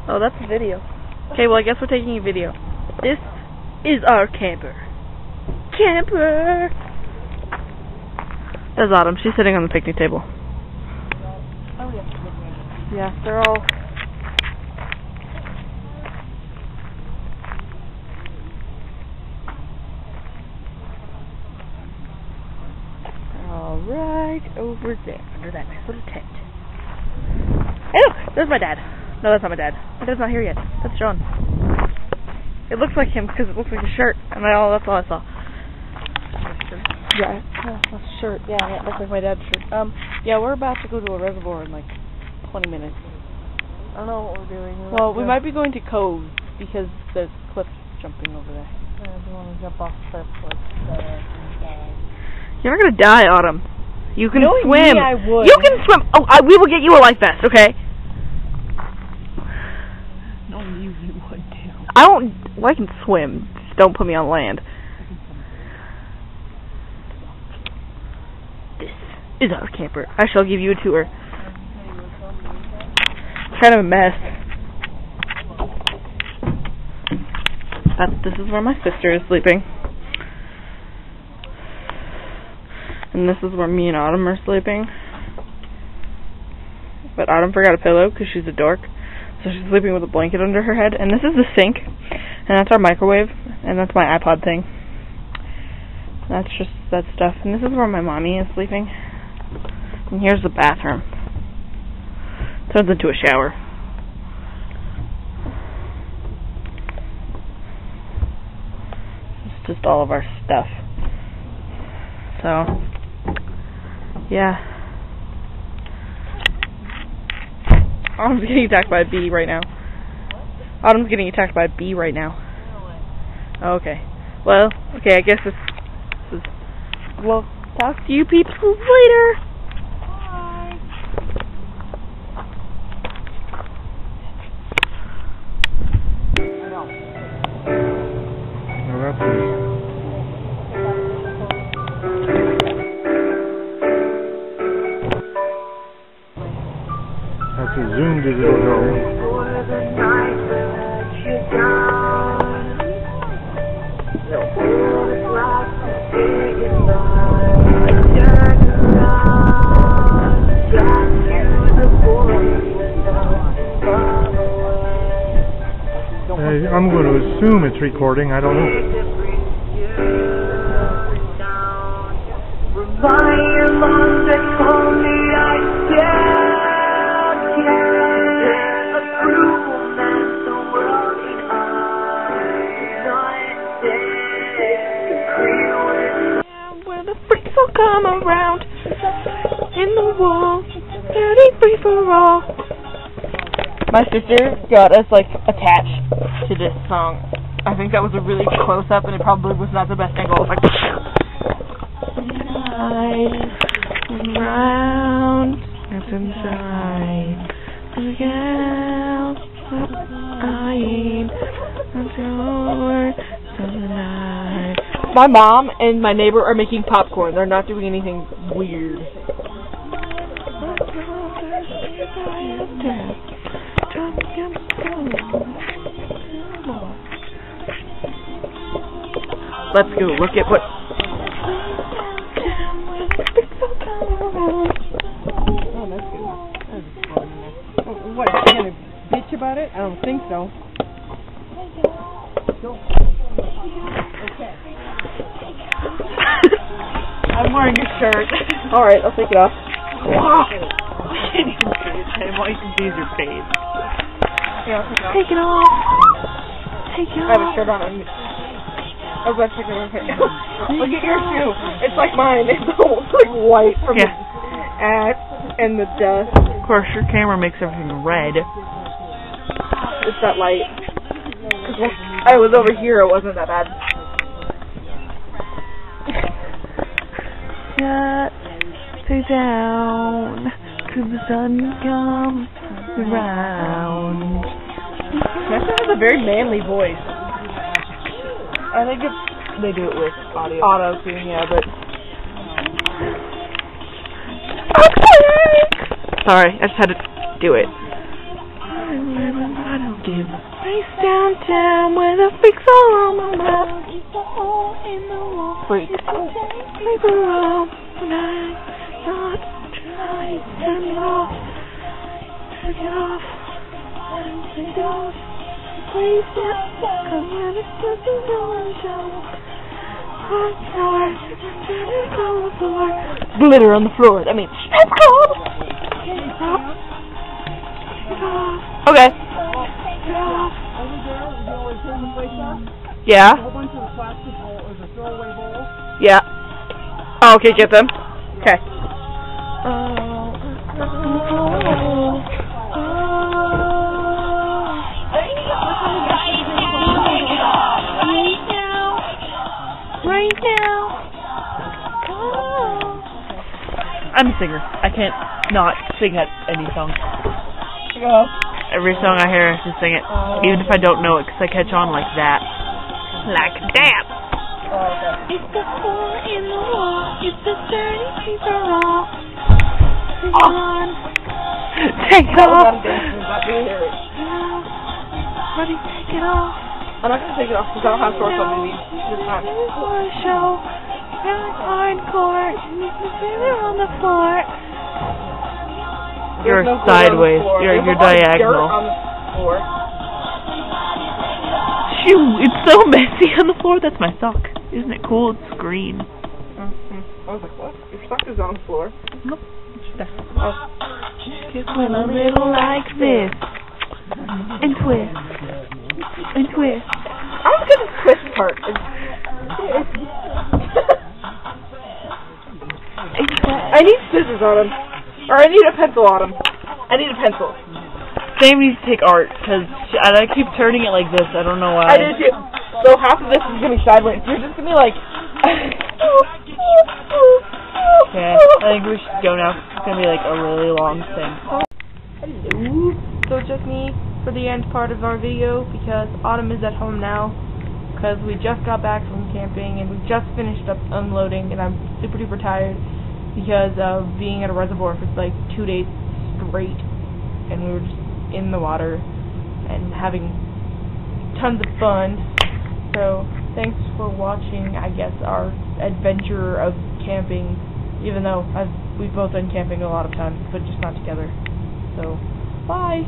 Oh, that's a video. Okay, well, I guess we're taking a video. This is our camper. Camper! There's Autumn. She's sitting on the picnic table. Oh, yeah. Yeah, they're all... all right over there, under that nice little tent. Hey, look! There's my dad. No, that's not my dad. My dad's not here yet. That's John. It looks like him because it looks like a shirt, and that's all I saw. Yeah, a shirt. Yeah, it looks like my dad's shirt. Yeah, we're about to go to a reservoir in like 20 minutes. I don't know what we're doing. Well, we might be going to Cove because there's cliff jumping over there. Yeah, we want to jump off the cliff and die. You're not gonna die, Autumn. You can Knowing swim. Me, I would. You can swim. Oh, we will get you a life vest, okay? No, you would too. I can swim. Just don't put me on land. This is our camper. I shall give you a tour. It's kind of a mess. This is where my sister is sleeping. And this is where me and Autumn are sleeping. But Autumn forgot a pillow because she's a dork. So she's sleeping with a blanket under her head. And this is the sink. And that's our microwave. And that's my iPod thing. That's just that stuff. And this is where my mommy is sleeping. And here's the bathroom. Turns into a shower. It's just all of our stuff. So, yeah. Autumn's getting attacked by a bee right now. Autumn's getting attacked by a bee right now. Oh, okay. Well, okay, I guess this is... Well, talk to you peeps later. Bye. Oh, that's nice. That's a Zoom digital drawing. I'm going to assume it's recording. I don't know. Where the freaks will come around in the wall, dirty free for all. My sister got us like attached to this song. I think that was a really close up, and it probably was not the best angle. It was like round, it's inside. Look out, my mom and my neighbor are making popcorn. They're not doing anything weird. Let's go look at what... Oh, that's good. That's fun. What, are you going to bitch about it? I don't think so. Okay. I'm wearing a shirt. Alright, I'll take it off. Wow. I can't even see it. All you can see is your face. Yeah, take it off. Take it off. I have a shirt on. I was about to take it off. Look at your shoe. It's like mine. It's all like white from the ash and the dust. Of course, your camera makes everything red. It's that light. When I was over here, it wasn't that bad. Shut down till the sun comes around. Nessa has a very manly voice. I think they do it with auto tune, yeah, but... Sorry, I just had to do it. detective. Race downtown with a fix all on my map. Freak. Leave her alone when I'm not trying. Turn it off. Turn it off. Turn it off. Please don't come when it's just a rolling show. Glitter on the floor. I mean, that's cold. Okay. Yeah. Yeah. Oh, okay, get them. Okay. Right now. I'm a singer. I can't not sing at any song. Go. Every song I hear, I have to sing it. Even if I don't know it, because I catch on like that. Like that. Oh, okay. It's the hole in the wall. It's the dirty paper roll. Take Oh. on. Take it off. Buddy, take it off. I'm not going to take it off because I don't have shorts on me this time. Show. Really hardcore. On the floor. You're There's no sideways. floor. You're There's a lot of dirt diagonal. on the floor. Shoo! It's so messy on the floor. That's my sock. Isn't it cool? It's green. I was like, what? Your sock is on the floor. Nope. It's there. Oh. Just went a little like this. And twist. And twist. I don't get the twist part. I need scissors on him. Or I need a pencil on him. I need a pencil. Sam needs to take art, because I keep turning it like this. I don't know why. I do too. So half of this is going to be sideways. You're just going to be like... Okay, I think we should go now. It's going to be like a really long thing. Hello. So it's just me for the end part of our video, because Autumn is at home now. Because we just got back from camping, and we just finished up unloading, and I'm super duper tired. Because of being at a reservoir for like 2 days straight, and we were just in the water and having tons of fun. So thanks for watching, I guess, our adventure of camping, even though we've both done camping a lot of times, but just not together. So bye.